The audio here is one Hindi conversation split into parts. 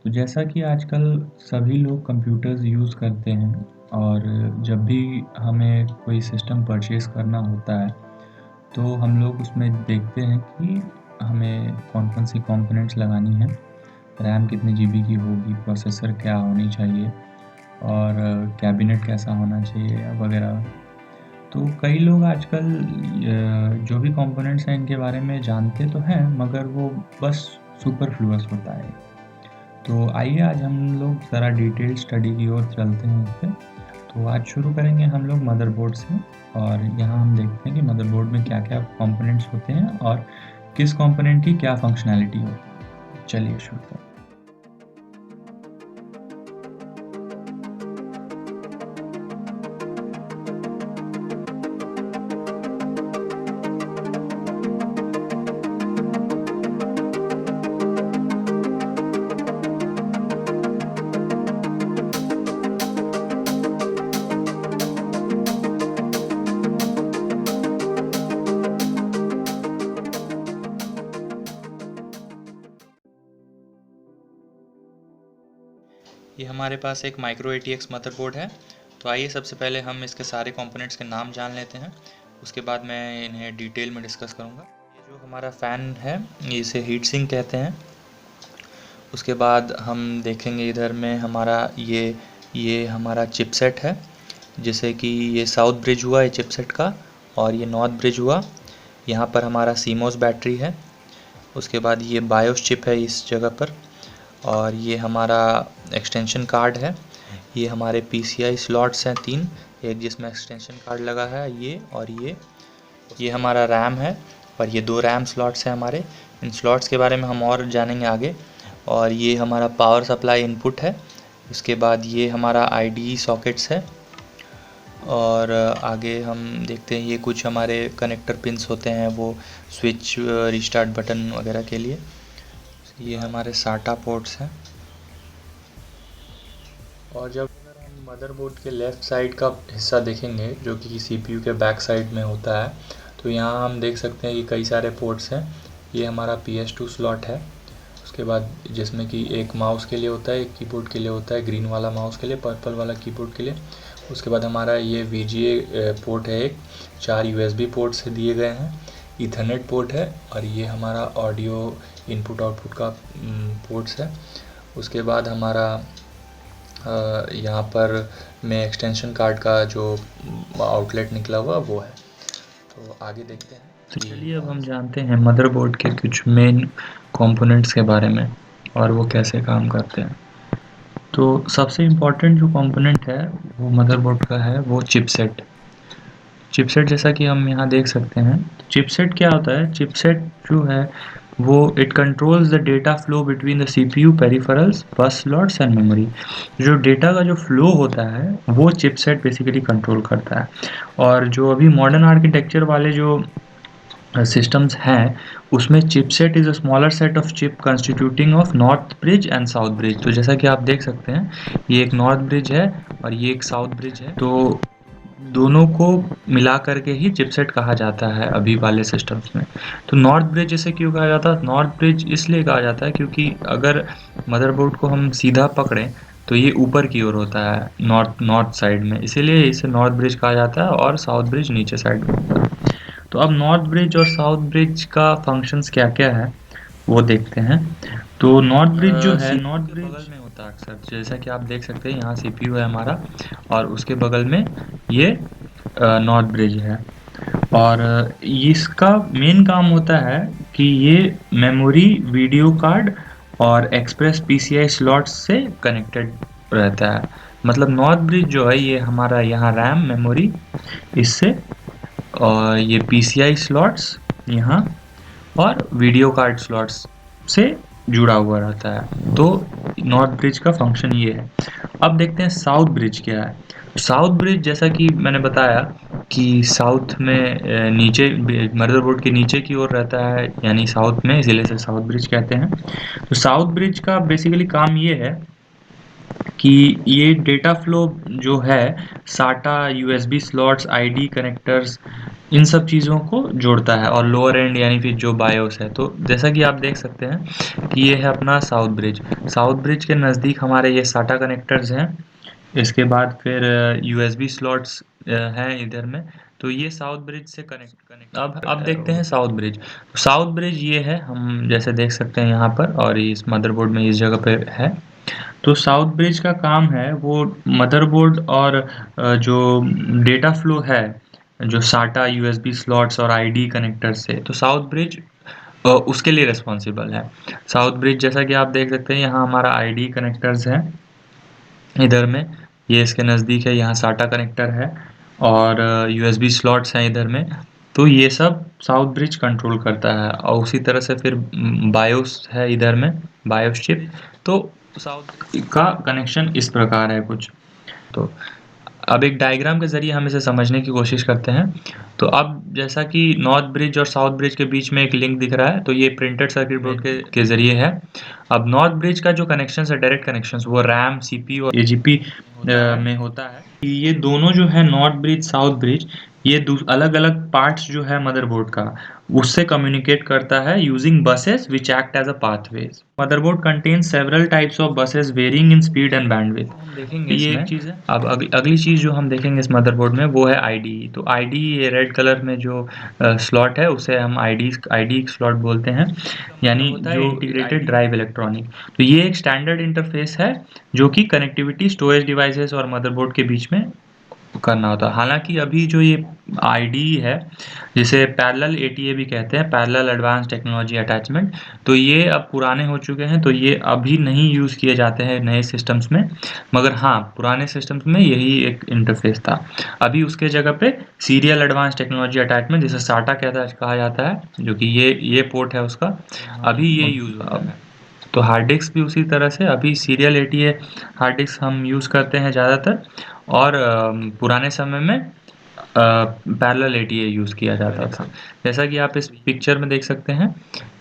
तो जैसा कि आजकल सभी लोग कंप्यूटर्स यूज़ करते हैं और जब भी हमें कोई सिस्टम परचेज़ करना होता है, तो हम लोग उसमें देखते हैं कि हमें कौन-कौन सी कंपोनेंट्स लगानी है, रैम कितने जीबी की होगी, प्रोसेसर क्या होनी चाहिए और कैबिनेट कैसा होना चाहिए वगैरह। तो कई लोग आजकल जो भी कंपोनेंट्स हैं इनके बारे में जानते तो हैं, मगर वो बस सुपरफ्लुअस होता है। तो आइए आज हम लोग ज़रा डिटेल स्टडी की ओर चलते हैं इस पे। तो आज शुरू करेंगे हम लोग मदरबोर्ड से और यहाँ हम देखते हैं कि मदरबोर्ड में क्या-क्या कंपोनेंट्स होते हैं और किस कंपोनेंट की क्या फंक्शनैलिटी होती है। चलिए शुरू करते हैं। ये हमारे पास एक माइक्रो ATX मदरबोर्ड है। तो आइए सबसे पहले हम इसके सारे कंपोनेंट्स के नाम जान लेते हैं, उसके बाद मैं इन्हें डिटेल में डिस्कस करूँगा। ये जो हमारा फ़ैन है इसे हीट सिंक कहते हैं। उसके बाद हम देखेंगे इधर में हमारा ये हमारा चिपसेट है, जैसे कि ये साउथ ब्रिज हुआ ये चिपसेट का और ये नॉर्थ ब्रिज हुआ। यहाँ पर हमारा सीमोस बैटरी है। उसके बाद ये बायोस चिप है इस जगह पर, और ये हमारा एक्सटेंशन कार्ड है। ये हमारे PCI स्लॉट्स हैं 3, एक जिसमें एक्सटेंशन कार्ड लगा है ये, और ये हमारा रैम है और ये 2 रैम स्लॉट्स हैं हमारे। इन स्लॉट्स के बारे में हम और जानेंगे आगे। और ये हमारा पावर सप्लाई इनपुट है। उसके बाद ये हमारा IDE सॉकेट्स है। और आगे हम देखते हैं ये कुछ हमारे कनेक्टर पिंस होते हैं, वो स्विच रीस्टार्ट बटन वगैरह के लिए। ये हमारे SATA पोर्ट्स हैं। और जब अगर हम मदरबोर्ड के लेफ़्ट साइड का हिस्सा देखेंगे जो कि CPU के बैक साइड में होता है, तो यहाँ हम देख सकते हैं कि कई सारे पोर्ट्स हैं। ये हमारा PS2 स्लॉट है। उसके बाद जिसमें कि एक माउस के लिए होता है, एक कीबोर्ड के लिए होता है, ग्रीन वाला माउस के लिए, पर्पल वाला कीबोर्ड के लिए। उसके बाद हमारा ये VGA पोर्ट है, एक 4 USB पोर्ट से दिए गए हैं, ईथरनेट पोर्ट है, और ये हमारा ऑडियो इनपुट आउटपुट का पोर्ट्स है। उसके बाद हमारा यहाँ पर में एक्सटेंशन कार्ड का जो आउटलेट निकला हुआ वो है। तो आगे देखते हैं। तो चलिए अब हम जानते हैं मदरबोर्ड के कुछ मेन कंपोनेंट्स के बारे में और वो कैसे काम करते हैं। तो सबसे इम्पोर्टेंट जो कंपोनेंट है वो मदरबोर्ड का है, वो चिपसेट। चिपसेट जैसा कि हम यहाँ देख सकते हैं। चिपसेट क्या होता है? चिपसेट जो है वो it controls the data flow between the CPU, peripherals, बस स्लॉट्स एंड मेमोरी। जो डेटा का जो फ्लो होता है वो चिपसेट बेसिकली कंट्रोल करता है। और जो अभी मॉडर्न आर्किटेक्चर वाले जो सिस्टम्स हैं, उसमें chipset is a smaller set of chip constituting of north bridge and south bridge. तो जैसा कि आप देख सकते हैं, ये एक नॉर्थ ब्रिज है और ये एक साउथ ब्रिज है। तो दोनों को मिला करके ही चिपसेट कहा जाता है अभी वाले सिस्टम्स में। तो नॉर्थ ब्रिज इसे क्यों कहा जाता है? नॉर्थ ब्रिज इसलिए कहा जाता है क्योंकि अगर मदरबोर्ड को हम सीधा पकड़ें तो ये ऊपर की ओर होता है, नॉर्थ साइड में, इसीलिए इसे नॉर्थ ब्रिज कहा जाता है और साउथ ब्रिज नीचे साइड में होता है। तो अब नॉर्थ ब्रिज और साउथ ब्रिज का फंक्शंस क्या-क्या है वो देखते हैं। तो नॉर्थ ब्रिज जो है, नॉर्थ ब्रिज बगल में होता है अक्सर, जैसा कि आप देख सकते हैं यहाँ CPU है हमारा और उसके बगल में ये नॉर्थ ब्रिज है। और इसका मेन काम होता है कि ये मेमोरी, वीडियो कार्ड और एक्सप्रेस PCI स्लॉट्स से कनेक्टेड रहता है। मतलब नॉर्थ ब्रिज जो है ये हमारा यहाँ रैम, मेमोरी, इससे, और ये PCI स्लॉट्स यहाँ और वीडियो कार्ड स्लॉट्स से जुड़ा हुआ रहता है। तो नॉर्थ ब्रिज का फंक्शन ये है। अब देखते हैं साउथ ब्रिज क्या है। साउथ ब्रिज जैसा कि मैंने बताया कि साउथ में नीचे मदरबोर्ड के नीचे की ओर रहता है, यानी साउथ में, इसीलिए इसे साउथ ब्रिज कहते हैं। तो साउथ ब्रिज का बेसिकली काम ये है कि ये डेटा फ्लो जो है SATA, USB slots, ID connectors इन सब चीज़ों को जोड़ता है, और लोअर एंड यानी फिर जो बायोस है। तो जैसा कि आप देख सकते हैं कि ये है अपना साउथ ब्रिज। साउथ ब्रिज के नज़दीक हमारे ये साटा कनेक्टर्स हैं। इसके बाद फिर यूएसबी स्लॉट्स हैं इधर में। तो ये साउथ ब्रिज से कनेक्ट अब देखते हैं साउथ ब्रिज। साउथ ब्रिज ये है, हम जैसे देख सकते हैं यहाँ पर, और इस मदरबोर्ड में इस जगह पे है। तो साउथ ब्रिज का काम है वो मदरबोर्ड और जो डेटा फ्लो है, जो साटा यूएसबी स्लॉट्स और आईडी कनेक्टर से, तो साउथ ब्रिज उसके लिए रिस्पॉन्सिबल है। साउथ ब्रिज जैसा कि आप देख सकते हैं, यहाँ हमारा आईडी कनेक्टर्स हैं इधर में, ये इसके नज़दीक है, यहाँ साटा कनेक्टर है और यूएसबी स्लॉट्स हैं इधर में। तो ये सब साउथ ब्रिज कंट्रोल करता है। और उसी तरह से फिर बायोस है इधर में, बायोस चिप। तो साउथ का कनेक्शन इस प्रकार है कुछ। तो अब एक डायग्राम के ज़रिए हम इसे समझने की कोशिश करते हैं। तो अब जैसा कि नॉर्थ ब्रिज और साउथ ब्रिज के बीच में एक लिंक दिख रहा है, तो ये प्रिंटेड सर्किट बोर्ड के ज़रिए है। अब नॉर्थ ब्रिज का जो कनेक्शन है, डायरेक्ट कनेक्शन, वो रैम, सीपीयू और एजीपी में होता है। ये दोनों जो है नॉर्थ ब्रिज, साउथ ब्रिज, ये अलग अलग पार्ट्स जो है मदरबोर्ड का, उससे कम्युनिकेट करता है using buses which act as a pathways. Motherboard contains several types of buses varying in speed and bandwidth. हम देखेंगे ये एक चीज़ है। अब अगली चीज़ जो हम देखेंगे इस मदरबोर्ड में वो है आईडी। तो आईडी, ये रेड कलर में जो स्लॉट है उसे हम आईडी स्लॉट बोलते हैं, यानी जो इंटीग्रेटेड ड्राइव इलेक्ट्रॉनिक। तो ये एक स्टैंडर्ड इंटरफेस है जो कि कनेक्टिविटी स्टोरेज डिवाइसेस और मदरबोर्ड के बीच में करना होता है। हालांकि अभी जो ये आईडी है, जिसे पैरेलल एटीए भी कहते हैं, पैरेलल एडवांस टेक्नोलॉजी अटैचमेंट, तो ये अब पुराने हो चुके हैं, तो ये अभी नहीं यूज़ किए जाते हैं नए सिस्टम्स में। मगर हाँ, पुराने सिस्टम्स में यही एक इंटरफेस था। अभी उसके जगह पे सीरियल एडवांस टेक्नोलॉजी अटैचमेंट, जिसे साटा कहा जाता है, जो कि ये पोर्ट है उसका, अभी ये यूज़ होता है। तो हार्ड डिस्क भी उसी तरह से, अभी सीरियल एटीए हार्ड डिस्क हम यूज़ करते हैं ज़्यादातर, और पुराने समय में पैरेलल एटीए यूज़ किया जाता था। जैसा कि आप इस पिक्चर में देख सकते हैं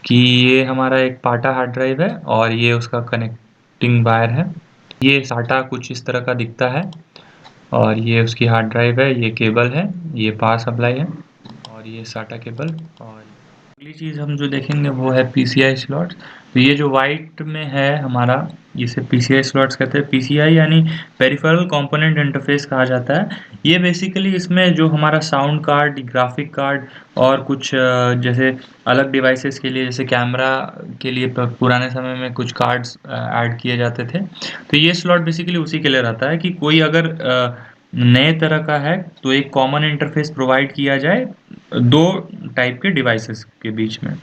कि ये हमारा एक पाटा हार्ड ड्राइव है और ये उसका कनेक्टिंग वायर है। ये साटा कुछ इस तरह का दिखता है, और ये उसकी हार्ड ड्राइव है, ये केबल है, ये पावर सप्लाई है, और ये साटा केबल। और अगली चीज़ हम जो देखेंगे वो है पीसीआई स्लॉट्स। तो ये जो वाइट में है हमारा, इसे पीसीआई स्लॉट्स कहते हैं। पीसीआई यानी पेरिफेरल कंपोनेंट इंटरफेस कहा जाता है। ये बेसिकली इसमें जो हमारा साउंड कार्ड, ग्राफिक कार्ड और कुछ जैसे अलग डिवाइसेस के लिए, जैसे कैमरा के लिए पुराने समय में कुछ कार्ड्स ऐड किए जाते थे। तो ये स्लॉट बेसिकली उसी के लिए रहता है कि कोई अगर नए तरह का है तो एक कॉमन इंटरफेस प्रोवाइड किया जाए दो टाइप के डिवाइसेस के बीच में।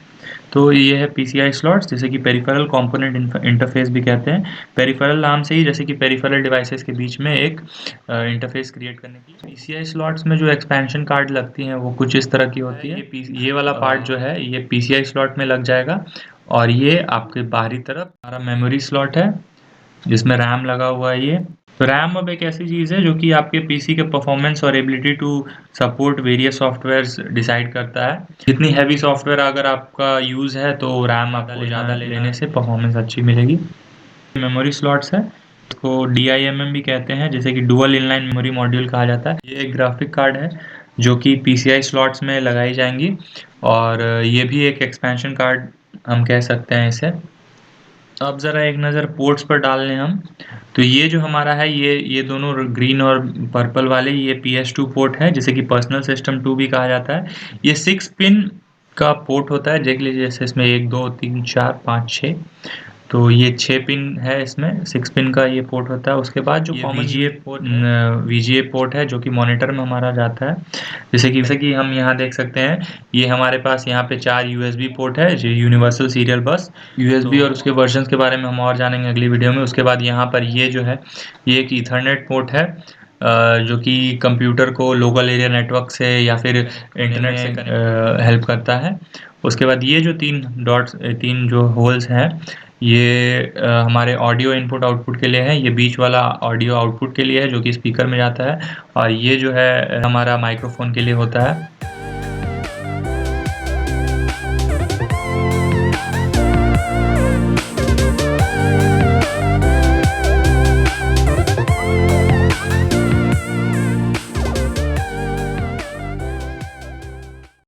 तो ये है पीसीआई स्लॉट्स, जैसे कि पेरिफेरल कंपोनेंट इंटरफेस भी कहते हैं। पेरिफेरल नाम से ही, जैसे कि पेरिफेरल डिवाइसेस के बीच में एक इंटरफेस क्रिएट करने की। पीसीआई स्लॉट्स में जो एक्सपेंशन कार्ड लगती हैं वो कुछ इस तरह की होती है। ये वाला पार्ट जो है ये पीसीआई स्लॉट में लग जाएगा, और ये आपके बाहरी तरफ हमारा मेमोरी स्लॉट है जिसमें रैम लगा हुआ है। ये तो रैम अब एक ऐसी चीज़ है जो कि आपके पीसी के परफॉर्मेंस और ability to support various softwares decide करता है। जितनी हैवी सॉफ्टवेयर अगर आपका यूज़ है तो रैम आपको ज़्यादा लेने से परफॉर्मेंस अच्छी मिलेगी। मेमोरी स्लॉट्स है, इसको डीआईएमएम भी कहते हैं, जैसे कि डुअल इनलाइन मेमोरी मॉड्यूल कहा जाता है। ये एक ग्राफिक कार्ड है जो कि पीसीआई स्लॉट्स में लगाई जाएंगी, और ये भी एक एक्सपेंशन कार्ड हम कह सकते हैं इसे। अब ज़रा एक नज़र पोर्ट्स पर डाल लें हम। तो ये जो हमारा है, ये दोनों ग्रीन और पर्पल वाले, ये PS2 पोर्ट है, जिसे कि पर्सनल सिस्टम 2 भी कहा जाता है। ये 6 पिन का पोर्ट होता है, देख लीजिए, जैसे इसमें 1 2 3 4 5 6, तो ये 6 पिन है, इसमें 6 पिन का ये पोर्ट होता है। उसके बाद जो कॉमन VGA पोर्ट है जो कि मॉनिटर में हमारा जाता है, जैसे कि हम यहाँ देख सकते हैं, ये हमारे पास यहाँ पे 4 USB पोर्ट है, जो यूनिवर्सल सीरियल बस USB, और उसके वर्जन्स के बारे में हम और जानेंगे अगली वीडियो में। उसके बाद यहाँ पर ये जो है, ये एक ईथरनेट पोर्ट है, जो कि कंप्यूटर को लोकल एरिया नेटवर्क से या फिर इंटरनेट से हेल्प करता है। उसके बाद ये जो 3 जो होल्स हैं, ये हमारे ऑडियो इनपुट आउटपुट के लिए है। ये बीच वाला ऑडियो आउटपुट के लिए है जो कि स्पीकर में जाता है, और ये जो है हमारा माइक्रोफोन के लिए होता है।